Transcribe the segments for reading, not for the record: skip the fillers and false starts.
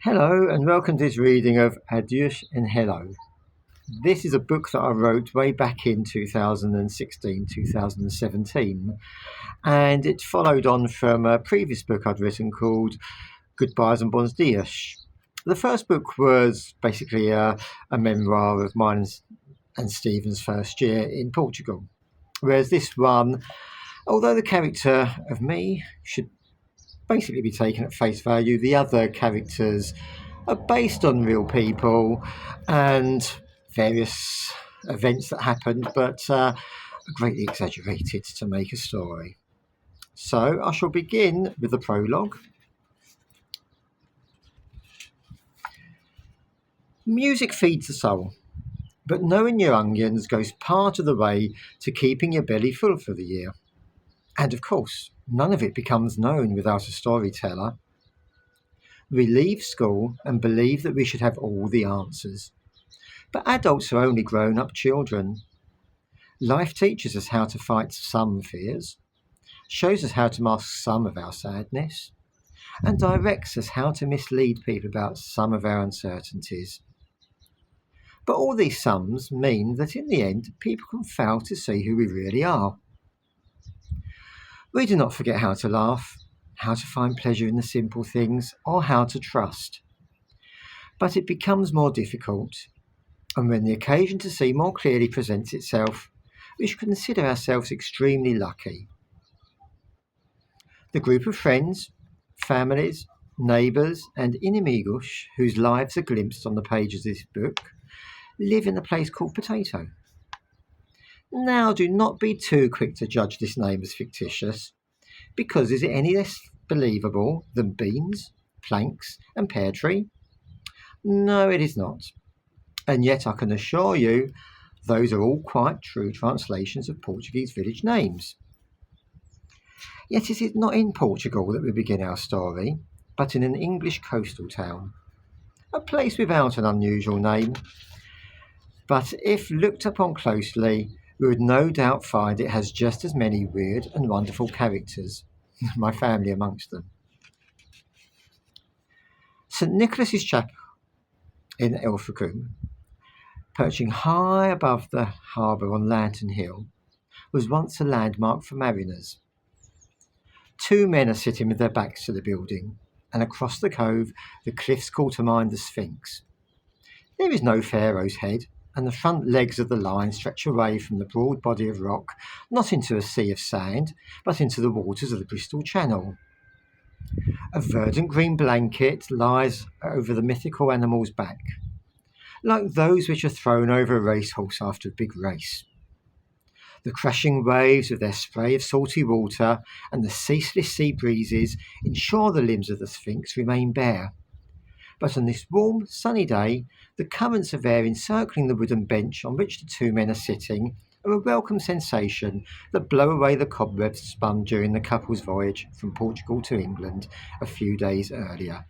Hello and welcome to this reading of Adeus and Hello. This is a book that I wrote way back in 2016, 2017, and it followed on from a previous book I'd written called Goodbyes and Bons Dias. The first book was basically a memoir of mine and Stephen's first year in Portugal, whereas this one, although the character of me should basically be taken at face value, the other characters are based on real people and various events that happened, but are greatly exaggerated to make a story. So I shall begin with the prologue. Music feeds the soul, but knowing your onions goes part of the way to keeping your belly full for the year. And of course, none of it becomes known without a storyteller. We leave school and believe that we should have all the answers. But adults are only grown-up children. Life teaches us how to fight some fears, shows us how to mask some of our sadness, and directs us how to mislead people about some of our uncertainties. But all these sums mean that in the end, people can fail to see who we really are. We do not forget how to laugh, how to find pleasure in the simple things, or how to trust. But it becomes more difficult, and when the occasion to see more clearly presents itself, we should consider ourselves extremely lucky. The group of friends, families, neighbours, and inimigos whose lives are glimpsed on the pages of this book live in a place called Potato. Now, do not be too quick to judge this name as fictitious, because is it any less believable than beans, planks, and pear tree? No, it is not. And yet I can assure you those are all quite true translations of Portuguese village names. Yet it is not in Portugal that we begin our story, but in an English coastal town, a place without an unusual name. But if looked upon closely, we would no doubt find it has just as many weird and wonderful characters, my family amongst them. St. Nicholas's Chapel in Ilfracombe, perching high above the harbour on Lantern Hill, was once a landmark for mariners. Two men are sitting with their backs to the building, and across the cove the cliffs call to mind the Sphinx. There is no Pharaoh's head, and the front legs of the line stretch away from the broad body of rock, not into a sea of sand, but into the waters of the Bristol Channel. A verdant green blanket lies over the mythical animal's back, like those which are thrown over a racehorse after a big race. The crashing waves with their spray of salty water and the ceaseless sea breezes ensure the limbs of the Sphinx remain bare. But on this warm, sunny day, the currents of air encircling the wooden bench on which the two men are sitting are a welcome sensation that blow away the cobwebs spun during the couple's voyage from Portugal to England a few days earlier.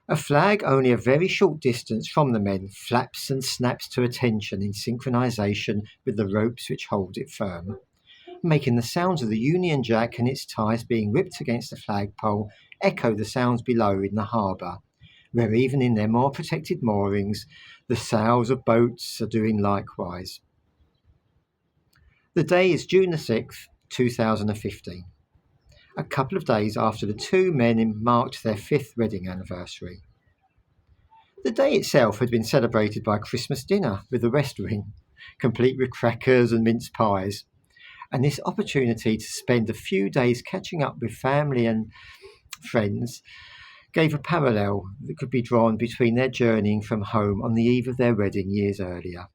A flag only a very short distance from the men flaps and snaps to attention in synchronization with the ropes which hold it firm, making the sounds of the Union Jack and its ties being whipped against the flagpole echo the sounds below in the harbour, where even in their more protected moorings, the sails of boats are doing likewise. The day is June the 6th, 2015, a couple of days after the two men marked their 5th wedding anniversary. The day itself had been celebrated by a Christmas dinner with the West Wing, complete with crackers and mince pies, and this opportunity to spend a few days catching up with family and friends gave a parallel that could be drawn between their journeying from home on the eve of their wedding years earlier.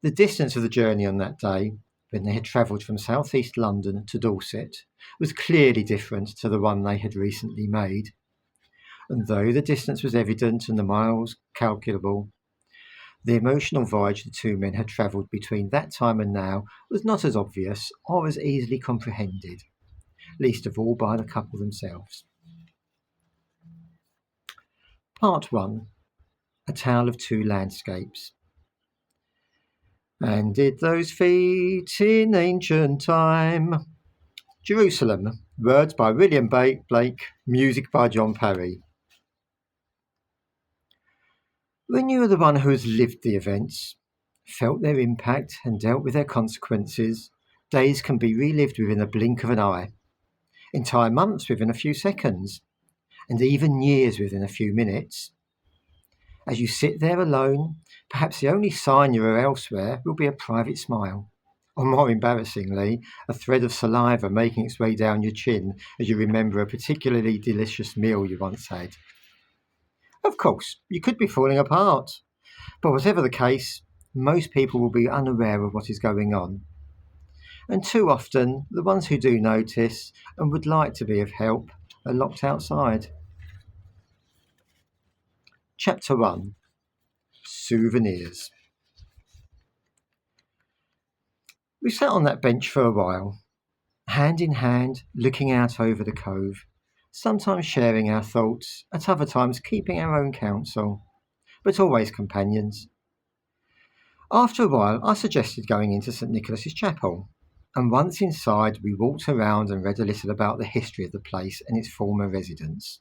The distance of the journey on that day, when they had travelled from southeast London to Dorset, was clearly different to the one they had recently made. And though the distance was evident and the miles calculable, the emotional voyage the two men had travelled between that time and now was not as obvious or as easily comprehended, least of all by the couple themselves. Part 1. A Tale of Two Landscapes. And did those feet in ancient time. Jerusalem. Words by William Blake. Music by John Parry. When you are the one who has lived the events, felt their impact and dealt with their consequences, days can be relived within a blink of an eye, entire months within a few seconds, and even years within a few minutes. As you sit there alone, perhaps the only sign you are elsewhere will be a private smile, or more embarrassingly, a thread of saliva making its way down your chin as you remember a particularly delicious meal you once had. Of course, you could be falling apart, but whatever the case, most people will be unaware of what is going on. And too often, the ones who do notice and would like to be of help are locked outside. Chapter 1: Souvenirs. We sat on that bench for a while, hand in hand, looking out over the cove, sometimes sharing our thoughts, at other times keeping our own counsel, but always companions. After a while, I suggested going into St. Nicholas's Chapel, and once inside, we walked around and read a little about the history of the place and its former residents.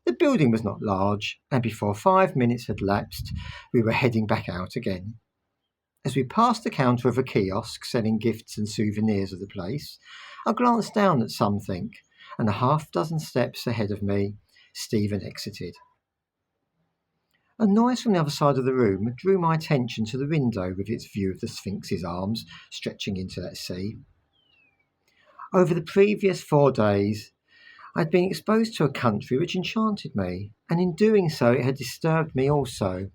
The building was not large, and before 5 minutes had lapsed, we were heading back out again. As we passed the counter of a kiosk selling gifts and souvenirs of the place, I glanced down at something, and a half-dozen steps ahead of me, Stephen exited. A noise from the other side of the room drew my attention to the window with its view of the Sphinx's arms stretching into that sea. Over the previous 4 days, I had been exposed to a country which enchanted me, and in doing so it had disturbed me also.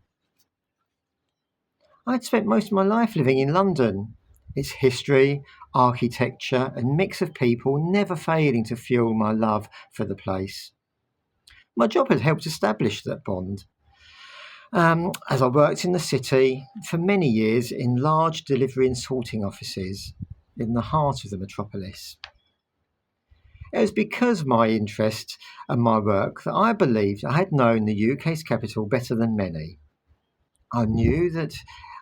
I had spent most of my life living in London, its history, architecture and mix of people never failing to fuel my love for the place. My job had helped establish that bond. As I worked in the city for many years in large delivery and sorting offices in the heart of the metropolis. It was because of my interest and my work that I believed I had known the UK's capital better than many. I knew that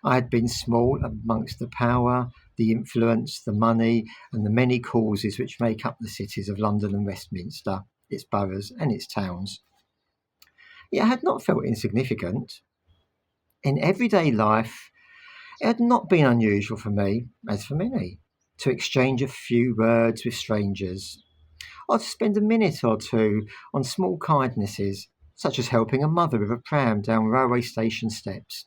I had been small amongst the power, the influence, the money, and the many causes which make up the cities of London and Westminster, its boroughs and its towns. Yet I had not felt insignificant. In everyday life, it had not been unusual for me, as for many, to exchange a few words with strangers, or to spend a minute or two on small kindnesses, such as helping a mother with a pram down railway station steps,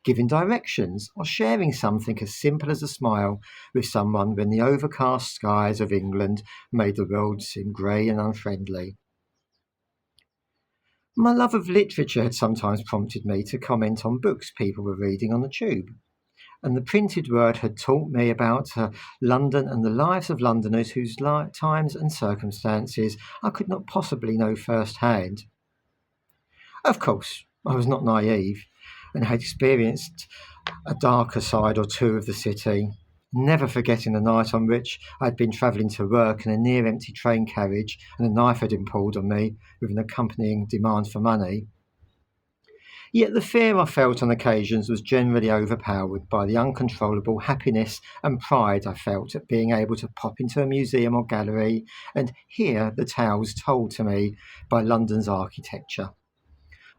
giving directions, or sharing something as simple as a smile with someone when the overcast skies of England made the world seem grey and unfriendly. My love of literature had sometimes prompted me to comment on books people were reading on the tube, and the printed word had taught me about London and the lives of Londoners whose times and circumstances I could not possibly know firsthand. Of course, I was not naive and had experienced a darker side or two of the city, never forgetting the night on which I had been travelling to work in a near-empty train carriage and a knife had been pulled on me with an accompanying demand for money. Yet the fear I felt on occasions was generally overpowered by the uncontrollable happiness and pride I felt at being able to pop into a museum or gallery and hear the tales told to me by London's architecture.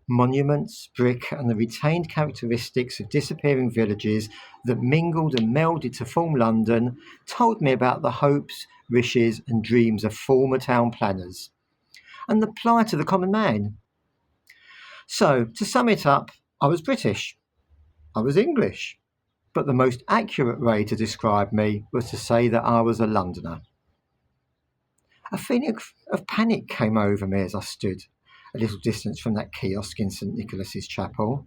Monuments, brick, and the retained characteristics of disappearing villages that mingled and melded to form London told me about the hopes, wishes, and dreams of former town planners, and the plight of the common man. So, to sum it up, I was British, I was English, but the most accurate way to describe me was to say that I was a Londoner. A feeling of panic came over me as I stood a little distance from that kiosk in St. Nicholas's Chapel.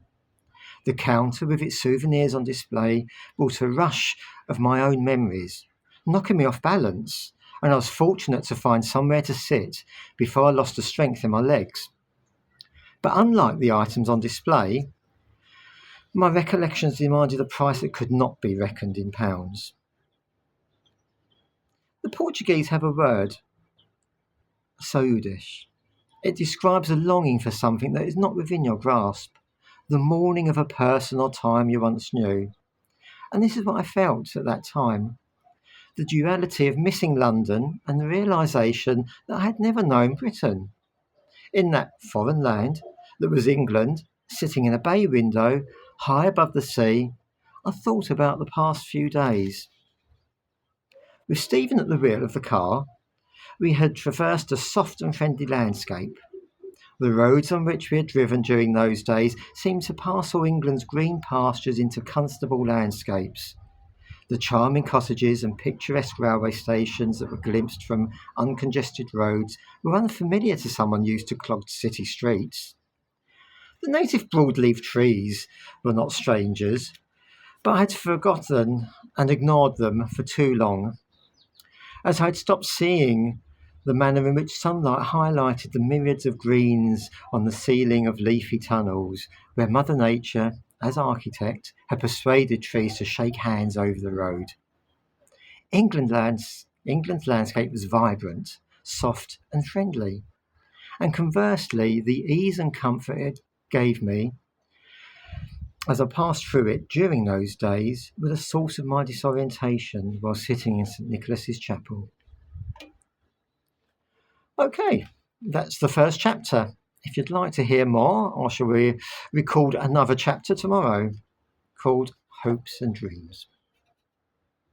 The counter with its souvenirs on display brought a rush of my own memories, knocking me off balance, and I was fortunate to find somewhere to sit before I lost the strength in my legs. But unlike the items on display, my recollections demanded a price that could not be reckoned in pounds. The Portuguese have a word, saudades. It describes a longing for something that is not within your grasp, the mourning of a person or time you once knew. And this is what I felt at that time, the duality of missing London and the realisation that I had never known Britain. In that foreign land that was England, sitting in a bay window high above the sea, I thought about the past few days. With Stephen at the wheel of the car, we had traversed a soft and friendly landscape. The roads on which we had driven during those days seemed to pass all England's green pastures into comfortable landscapes. The charming cottages and picturesque railway stations that were glimpsed from uncongested roads were unfamiliar to someone used to clogged city streets. The native broadleaf trees were not strangers, but I had forgotten and ignored them for too long, as I had stopped seeing the manner in which sunlight highlighted the myriads of greens on the ceiling of leafy tunnels, where Mother Nature, as architect, had persuaded trees to shake hands over the road. England's landscape was vibrant, soft and friendly, and conversely, the ease and comfort it gave me as I passed through it during those days were the source of my disorientation while sitting in St. Nicholas's Chapel. Okay, that's the first chapter. If you'd like to hear more, I shall record another chapter tomorrow called Hopes and Dreams.